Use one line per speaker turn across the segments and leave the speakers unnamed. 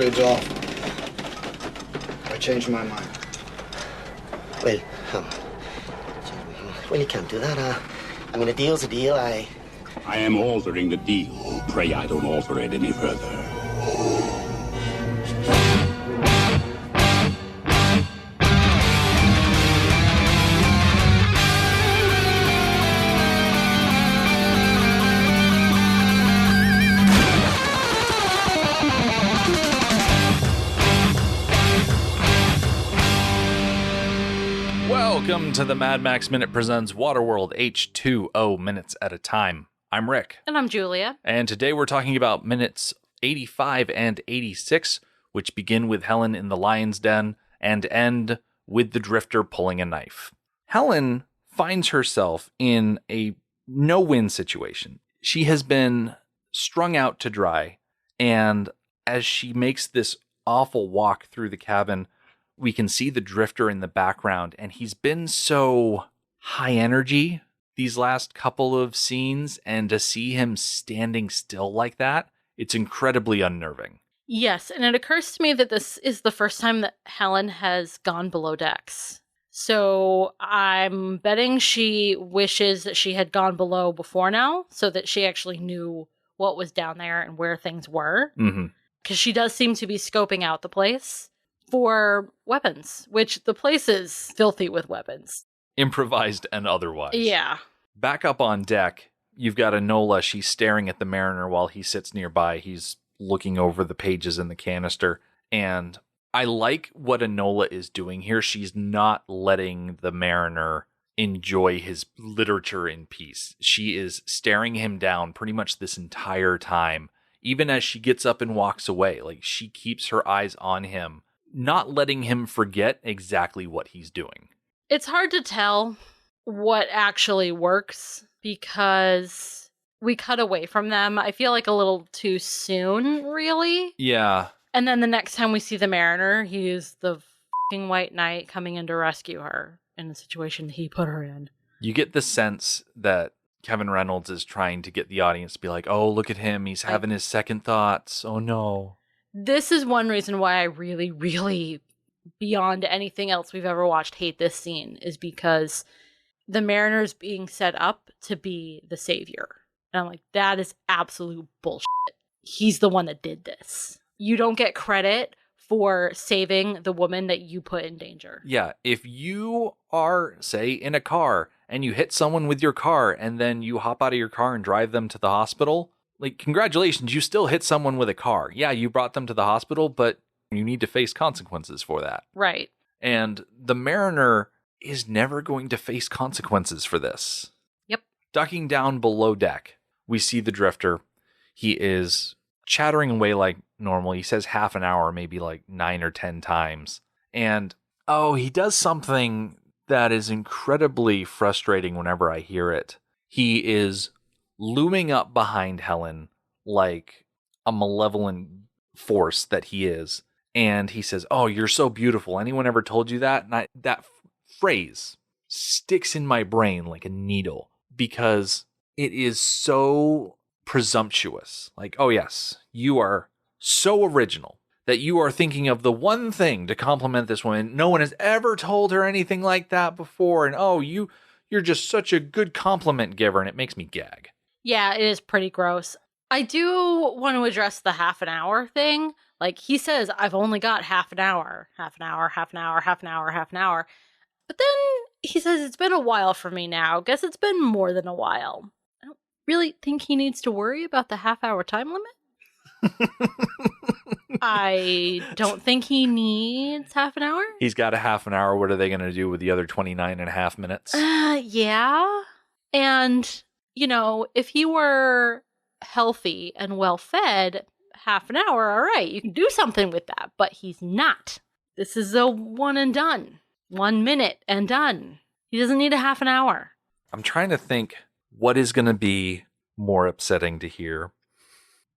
trades off. I changed my mind.
Well, you can't do that. I mean, a deal's a deal. I
am altering the deal. Pray I don't alter it any further.
Welcome to the Mad Max Minute Presents Waterworld H2O Minutes at a Time. I'm Rick.
And I'm Julia.
And today we're talking about minutes 85 and 86, which begin with Helen in the lion's den and end with the drifter pulling a knife. Helen finds herself in a no-win situation. She has been strung out to dry, and as she makes this awful walk through the cabin, we can see the drifter in the background, and he's been so high energy these last couple of scenes, and to see him standing still like that, it's incredibly unnerving.
Yes, and it occurs to me that this is the first time that Helen has gone below decks. So I'm betting she wishes that she had gone below before now, so that she actually knew what was down there and where things were. Because she does seem to be scoping out the place for weapons, which the place is filthy with weapons.
Improvised and otherwise.
Yeah.
Back up on deck, you've got Enola. She's staring at the mariner while he sits nearby. He's looking over the pages in the canister. And I like what Enola is doing here. She's not letting the mariner enjoy his literature in peace. She is staring him down pretty much this entire time. Even as she gets up and walks away, like she keeps her eyes on him, not letting him forget exactly what he's doing.
It's hard to tell what actually works because we cut away from them, I feel like a little too soon, really.
Yeah.
And then the next time we see the mariner, he's the fucking white knight coming in to rescue her in the situation he put her in.
You get the sense that Kevin Reynolds is trying to get the audience to be like, oh, look at him. He's having his second thoughts. Oh, no.
This is one reason why I really, really, beyond anything else we've ever watched, hate this scene, is because the mariner's being set up to be the savior. And I'm like, that is absolute bullshit. He's the one that did this. You don't get credit for saving the woman that you put in danger.
Yeah, if you are, say, in a car and you hit someone with your car and then you hop out of your car and drive them to the hospital, like, congratulations, you still hit someone with a car. Yeah, you brought them to the hospital, but you need to face consequences for that.
Right.
And the mariner is never going to face consequences for this.
Yep.
Ducking down below deck, we see the drifter. He is chattering away like normal. He says half an hour, maybe like 9 or 10 times. And, he does something that is incredibly frustrating whenever I hear it. He is looming up behind Helen like a malevolent force that he is. And he says, oh, you're so beautiful. Anyone ever told you that? And that phrase sticks in my brain like a needle because it is so presumptuous. Like, oh, yes, you are so original that you are thinking of the one thing to compliment this woman. No one has ever told her anything like that before. And, you're just such a good compliment giver. And it makes me gag.
Yeah, it is pretty gross. I do want to address the half an hour thing. Like, he says, I've only got half an hour. But then he says, it's been a while for me now. Guess it's been more than a while. I don't really think he needs to worry about the half-hour time limit. I don't think he needs half an hour.
He's got a half an hour. What are they going to do with the other 29 and a half minutes?
Yeah. And, if he were healthy and well-fed, half an hour, all right, you can do something with that. But he's not. This is a one and done. 1 minute and done. He doesn't need a half an hour.
I'm trying to think what is going to be more upsetting to hear.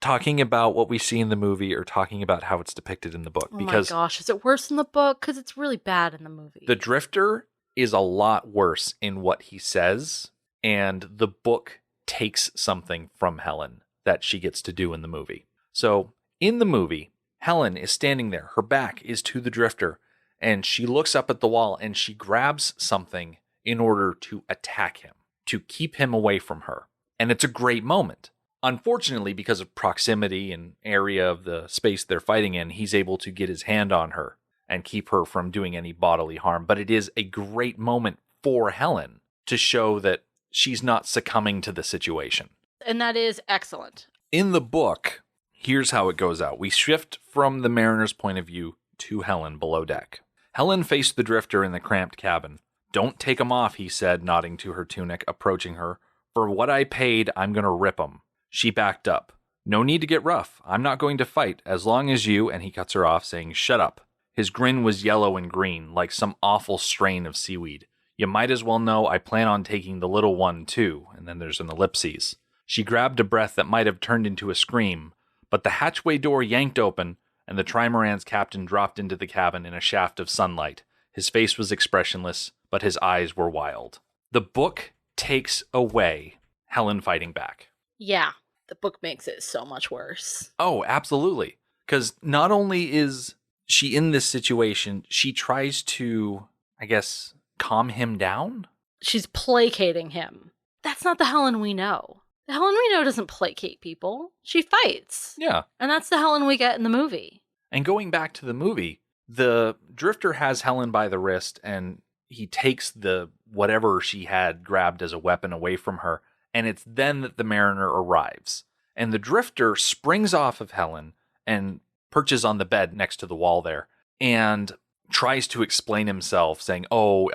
Talking about what we see in the movie or talking about how it's depicted in the book.
Because my gosh, is it worse in the book? Because it's really bad in the movie.
The drifter is a lot worse in what he says, and the book takes something from Helen that she gets to do in the movie. So in the movie, Helen is standing there. Her back is to the drifter, and she looks up at the wall and she grabs something in order to attack him, to keep him away from her. And it's a great moment. Unfortunately, because of proximity and area of the space they're fighting in, he's able to get his hand on her and keep her from doing any bodily harm. But it is a great moment for Helen to show that she's not succumbing to the situation.
And that is excellent.
In the book, here's how it goes out. We shift from the mariner's point of view to Helen below deck. Helen faced the drifter in the cramped cabin. "Don't take 'em off," he said, nodding to her tunic, approaching her. "For what I paid, I'm going to rip 'em." She backed up. "No need to get rough. I'm not going to fight, as long as you," and he cuts her off, saying, "Shut up." His grin was yellow and green, like some awful strain of seaweed. "You might as well know I plan on taking the little one, too," and then there's an ellipses. She grabbed a breath that might have turned into a scream, but the hatchway door yanked open, and the trimaran's captain dropped into the cabin in a shaft of sunlight. His face was expressionless, but his eyes were wild. The book takes away Helen fighting back.
Yeah, the book makes it so much worse.
Oh, absolutely. Because not only is she in this situation, she tries to, I guess, calm him down?
She's placating him. That's not the Helen we know. The Helen we know doesn't placate people. She fights.
Yeah.
And that's the Helen we get in the movie.
And going back to the movie, the drifter has Helen by the wrist and he takes the whatever she had grabbed as a weapon away from her. And it's then that the mariner arrives. And the drifter springs off of Helen and perches on the bed next to the wall there and tries to explain himself, saying, "Oh,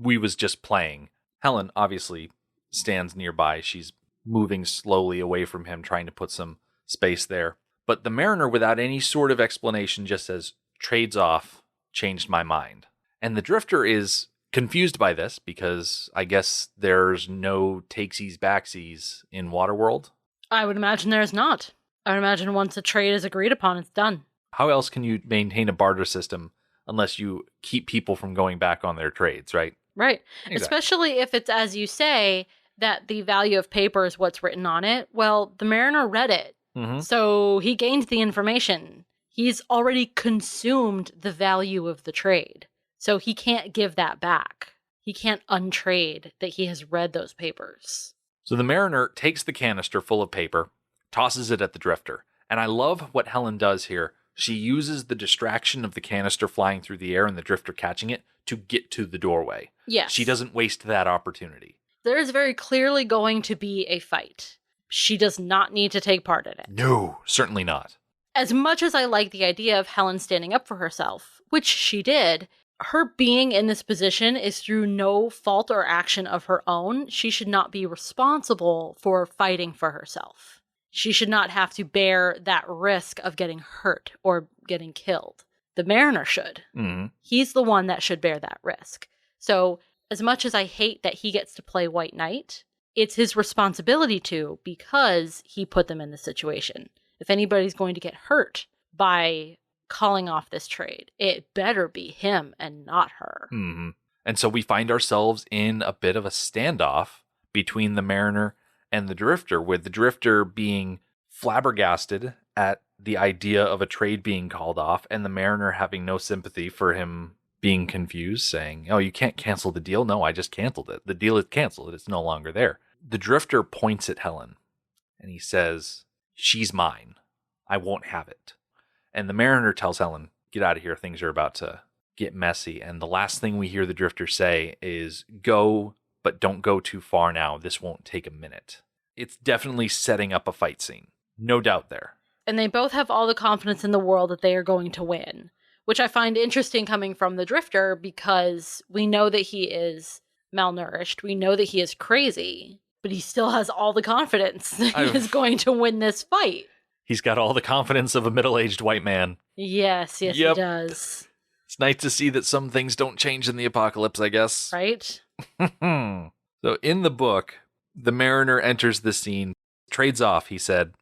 we was just playing." Helen obviously stands nearby. She's moving slowly away from him, trying to put some space there. But the mariner, without any sort of explanation, just says, "Trades off, changed my mind." And the drifter is confused by this because I guess there's no takesies backsies in Waterworld.
I would imagine there's not. I would imagine once a trade is agreed upon, it's done.
How else can you maintain a barter system unless you keep people from going back on their trades, right?
Right.
Exactly.
Especially if it's, as you say, that the value of paper is what's written on it. Well, the mariner read it.
Mm-hmm.
So he gained the information. He's already consumed the value of the trade. So he can't give that back. He can't untrade that he has read those papers.
So the mariner takes the canister full of paper, tosses it at the drifter. And I love what Helen does here. She uses the distraction of the canister flying through the air and the drifter catching it to get to the doorway.
Yes.
She doesn't waste that opportunity.
There is very clearly going to be a fight. She does not need to take part in it.
No, certainly not.
As much as I like the idea of Helen standing up for herself, which she did, her being in this position is through no fault or action of her own. She should not be responsible for fighting for herself. She should not have to bear that risk of getting hurt or getting killed. The mariner should.
Mm-hmm.
He's the one that should bear that risk. So as much as I hate that he gets to play White Knight, it's his responsibility to, because he put them in the situation. If anybody's going to get hurt by calling off this trade, it better be him and not her.
Mm-hmm. And so we find ourselves in a bit of a standoff between the mariner and the drifter, with the drifter being flabbergasted at the idea of a trade being called off and the mariner having no sympathy for him being confused, saying, "Oh, you can't cancel the deal." "No, I just canceled it. The deal is canceled. It's no longer there." The drifter points at Helen and he says, "She's mine. I won't have it." And the mariner tells Helen, "Get out of here. Things are about to get messy." And the last thing we hear the drifter say is, "Go, but don't go too far now. This won't take a minute." It's definitely setting up a fight scene. No doubt there.
And they both have all the confidence in the world that they are going to win, which I find interesting coming from the drifter because we know that he is malnourished. We know that he is crazy, but he still has all the confidence that he is going to win this fight.
He's got all the confidence of a middle-aged white man.
Yes,
Yep.
he does.
It's nice to see that some things don't change in the apocalypse, I guess.
Right?
So in the book, the mariner enters the scene. "Trades off," he said.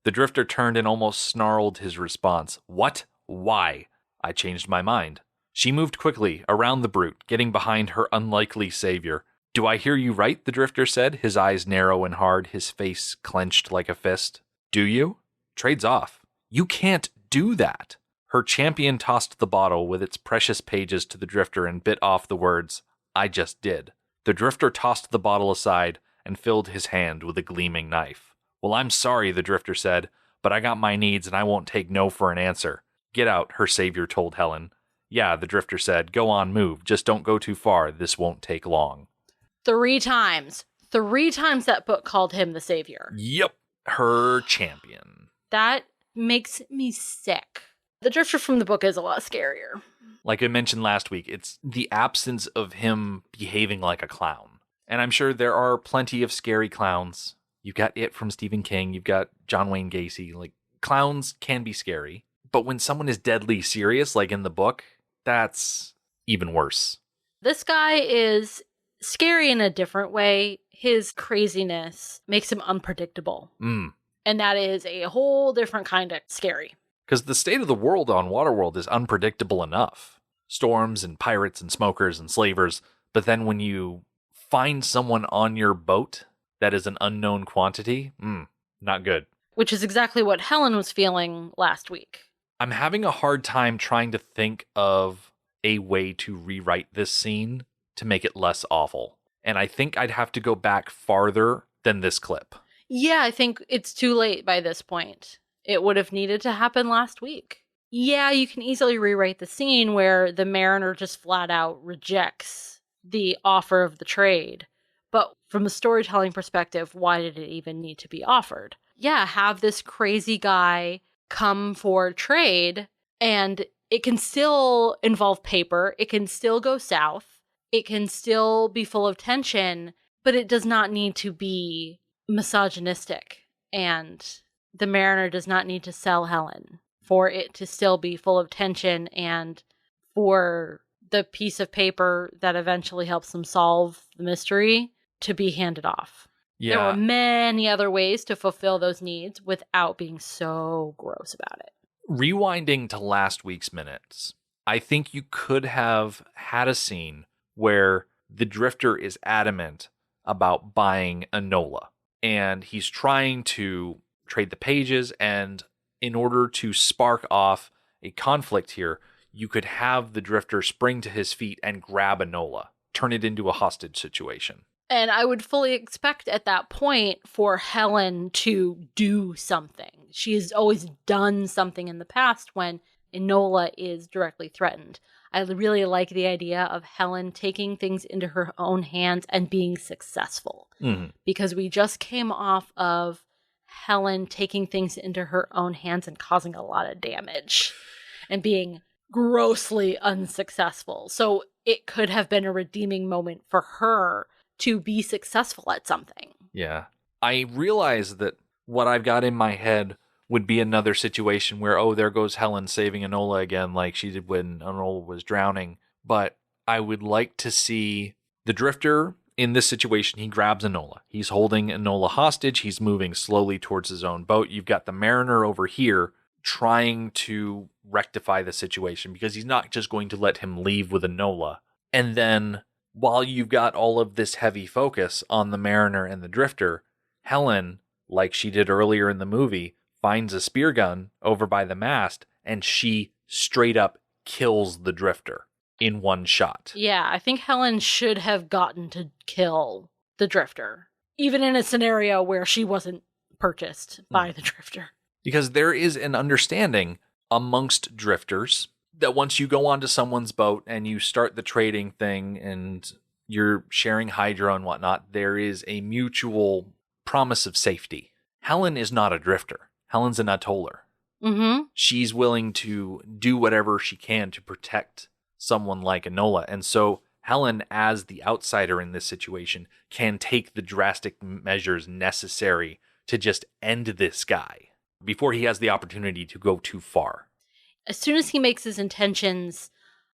The drifter turned and almost snarled his response. "What? Why?" "I changed my mind." She moved quickly around the brute, getting behind her unlikely savior. "Do I hear you right?" the drifter said, his eyes narrow and hard, his face clenched like a fist. "Do you?" "Trades off." "You can't do that. Her champion tossed the bottle with its precious pages to the drifter and bit off the words, "I just did." The drifter tossed the bottle aside and filled his hand with a gleaming knife. "Well, I'm sorry," the drifter said, "but I got my needs and I won't take no for an answer." "Get out," her savior told Helen. "Yeah," the drifter said, "go on, move. Just don't go too far. This won't take long."
3 times. 3 times that book called him the savior.
Yep. Her champion.
That makes me sick. The drifter from the book is a lot scarier.
Like I mentioned last week, it's the absence of him behaving like a clown. And I'm sure there are plenty of scary clowns. You've got It from Stephen King. You've got John Wayne Gacy. Like, clowns can be scary. But when someone is deadly serious, like in the book, that's even worse.
This guy is scary in a different way. His craziness makes him unpredictable. And that is a whole different kind of scary.
Because the state of the world on Waterworld is unpredictable enough. Storms and pirates and smokers and slavers. But then when you find someone on your boat that is an unknown quantity, not good.
Which is exactly what Helen was feeling last week.
I'm having a hard time trying to think of a way to rewrite this scene to make it less awful. And I think I'd have to go back farther than this clip.
Yeah, I think it's too late by this point. It would have needed to happen last week. Yeah, you can easily rewrite the scene where the mariner just flat out rejects the offer of the trade. But from a storytelling perspective, why did it even need to be offered? Yeah, have this crazy guy come for trade, and it can still involve paper. It can still go south. It can still be full of tension, but it does not need to be misogynistic. And the mariner does not need to sell Helen for it to still be full of tension and for the piece of paper that eventually helps them solve the mystery to be handed off.
Yeah.
There were many other ways to fulfill those needs without being so gross about it.
Rewinding to last week's minutes, I think you could have had a scene where the drifter is adamant about buying Enola. And he's trying to trade the pages, and in order to spark off a conflict here, you could have the drifter spring to his feet and grab Enola, turn it into a hostage situation.
And I would fully expect at that point for Helen to do something. She has always done something in the past when Enola is directly threatened. I really like the idea of Helen taking things into her own hands and being successful. Because we just came off of Helen taking things into her own hands and causing a lot of damage and being grossly unsuccessful. So it could have been a redeeming moment for her to be successful at something.
Yeah. I realize that what I've got in my head would be another situation where, oh, there goes Helen saving Enola again like she did when Enola was drowning. But I would like to see the drifter in this situation. He grabs Enola. He's holding Enola hostage. He's moving slowly towards his own boat. You've got the mariner over here trying to rectify the situation because he's not just going to let him leave with Enola. And then while you've got all of this heavy focus on the mariner and the drifter, Helen, like she did earlier in the movie, finds a spear gun over by the mast, and she straight up kills the drifter in one shot.
Yeah, I think Helen should have gotten to kill the drifter, even in a scenario where she wasn't purchased by the drifter.
Because there is an understanding amongst drifters that once you go onto someone's boat and you start the trading thing and you're sharing hydro and whatnot, there is a mutual promise of safety. Helen is not a drifter. Helen's an atoller. She's willing to do whatever she can to protect someone like Enola. And so Helen, as the outsider in this situation, can take the drastic measures necessary to just end this guy before he has the opportunity to go too far.
As soon as he makes his intentions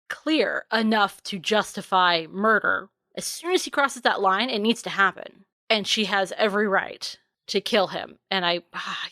clear enough to justify murder, as soon as he crosses that line, it needs to happen. And she has every right to kill him. And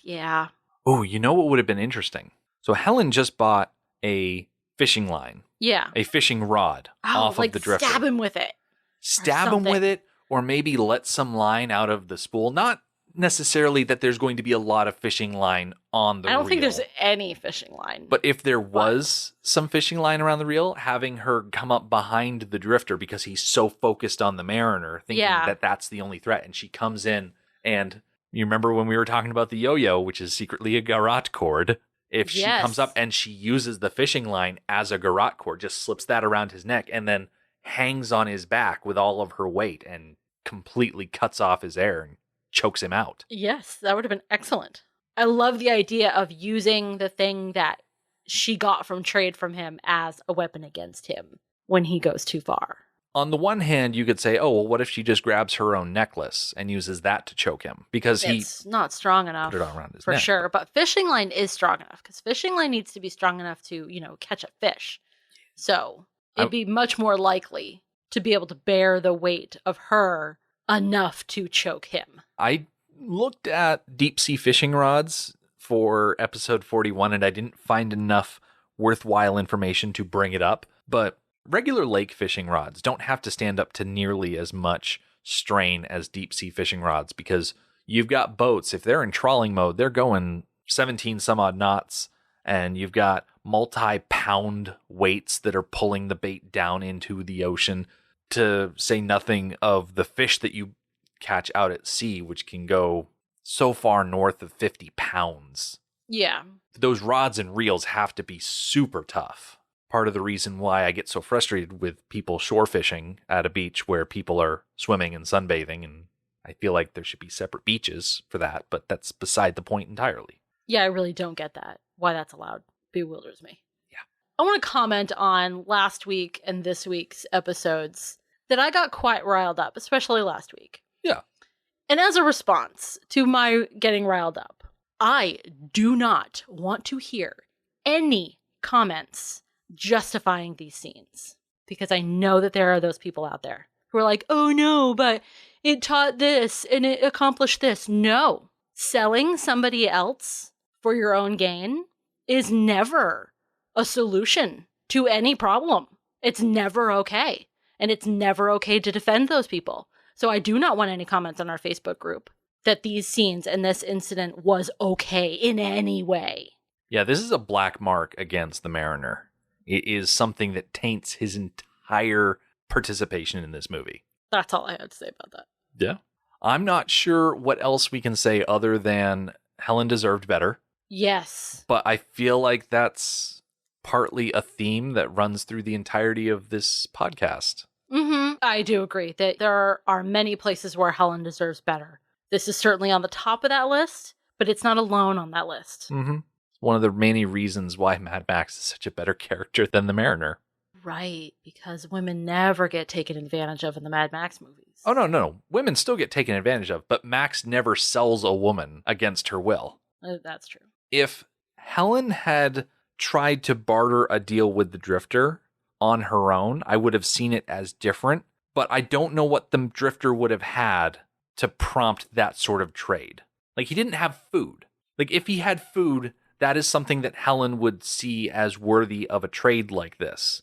yeah.
Oh, you know what would have been interesting? So Helen just bought a fishing line.
Yeah.
A fishing rod off of the drifter.
Stab him with it.
Stab him with it, or maybe let some line out of the spool. Not necessarily that there's going to be a lot of fishing line on the reel.
I don't think there's any fishing line.
But if there was some fishing line around the reel, having her come up behind the drifter because he's so focused on the Mariner, thinking that that's the only threat, and she comes in, and you remember when we were talking about the yo-yo, which is secretly a garrote cord, if she comes up and she uses the fishing line as a garrote cord, just slips that around his neck, and then hangs on his back with all of her weight and completely cuts off his air and chokes him out.
Yes, that would have been excellent. I love the idea of using the thing that she got from trade from him as a weapon against him when he goes too far.
On the one hand, you could say, oh, well, what if she just grabs her own necklace and uses that to choke him? Because
it's not strong enough
put it around his
for
neck.
Sure. But fishing line is strong enough because fishing line needs to be strong enough to, catch a fish. So it'd be much more likely to be able to bear the weight of her enough to choke him.
I looked at deep sea fishing rods for episode 41 and I didn't find enough worthwhile information to bring it up, but regular lake fishing rods don't have to stand up to nearly as much strain as deep sea fishing rods because you've got boats, if they're in trawling mode, they're going 17 some odd knots, and you've got multi-pound weights that are pulling the bait down into the ocean, to say nothing of the fish that you catch out at sea, which can go so far north of 50 pounds.
Yeah.
Those rods and reels have to be super tough. Part of the reason why I get so frustrated with people shore fishing at a beach where people are swimming and sunbathing, and I feel like there should be separate beaches for that, but that's beside the point entirely.
Yeah, I really don't get that. Why that's allowed bewilders me.
Yeah.
I want to comment on last week and this week's episodes that I got quite riled up, especially last week.
Yeah.
And as a response to my getting riled up, I do not want to hear any comments justifying these scenes, because I know that there are those people out there who are like, oh no, but it taught this and it accomplished this. No. Selling somebody else for your own gain is never a solution to any problem. It's never okay. And it's never okay to defend those people. So I do not want any comments on our Facebook group that these scenes and this incident was okay in any way.
Yeah, this is a black mark against the Mariner. It is something that taints his entire participation in this movie.
That's all I had to say about that.
Yeah. I'm not sure what else we can say other than Helen deserved better.
Yes.
But I feel like that's partly a theme that runs through the entirety of this podcast.
Mm-hmm. I do agree that there are many places where Helen deserves better. This is certainly on the top of that list, but it's not alone on that list.
Mm-hmm. One of the many reasons why Mad Max is such a better character than the Mariner.
Right, because women never get taken advantage of in the Mad Max movies.
Oh, no. Women still get taken advantage of, but Max never sells a woman against her will.
That's true.
If Helen had tried to barter a deal with the Drifter on her own, I would have seen it as different, but I don't know what the Drifter would have had to prompt that sort of trade. Like, he didn't have food. Like, if he had food, that is something that Helen would see as worthy of a trade like this.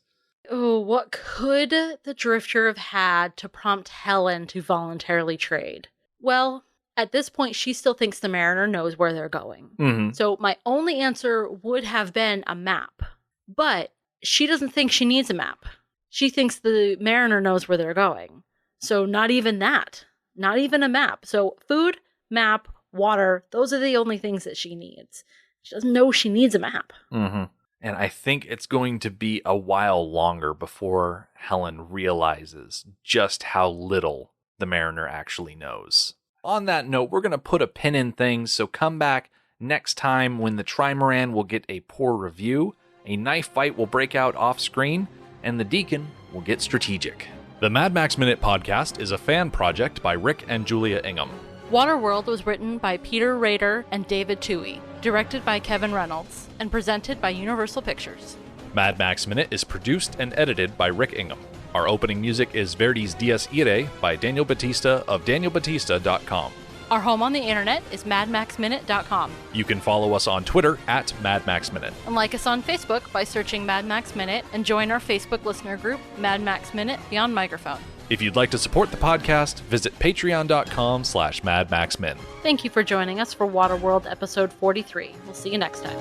Oh, what could the Drifter have had to prompt Helen to voluntarily trade? Well, at this point, she still thinks the Mariner knows where they're going.
Mm-hmm.
So my only answer would have been a map. But she doesn't think she needs a map. She thinks the Mariner knows where they're going. So not even that. Not even a map. So food, map, water, those are the only things that she needs. She doesn't know she needs a map.
Mm-hmm. And I think it's going to be a while longer before Helen realizes just how little the Mariner actually knows. On that note, we're going to put a pin in things, so come back next time when the Trimaran will get a poor review, a knife fight will break out off screen, and the Deacon will get strategic. The Mad Max Minute podcast is a fan project by Rick and Julia Ingham.
Waterworld was written by Peter Rader and David Toohey, directed by Kevin Reynolds, and presented by Universal Pictures.
Mad Max Minute is produced and edited by Rick Ingham. Our opening music is Verdi's Dies Irae by Daniel Batista of danielbatista.com.
Our home on the internet is madmaxminute.com.
You can follow us on Twitter at Mad Max Minute.
And like us on Facebook by searching Mad Max Minute, and join our Facebook listener group, Mad Max Minute Beyond Microphone.
If you'd like to support the podcast, visit patreon.com/madmaxmin.
Thank you for joining us for Waterworld episode 43. We'll see you next time.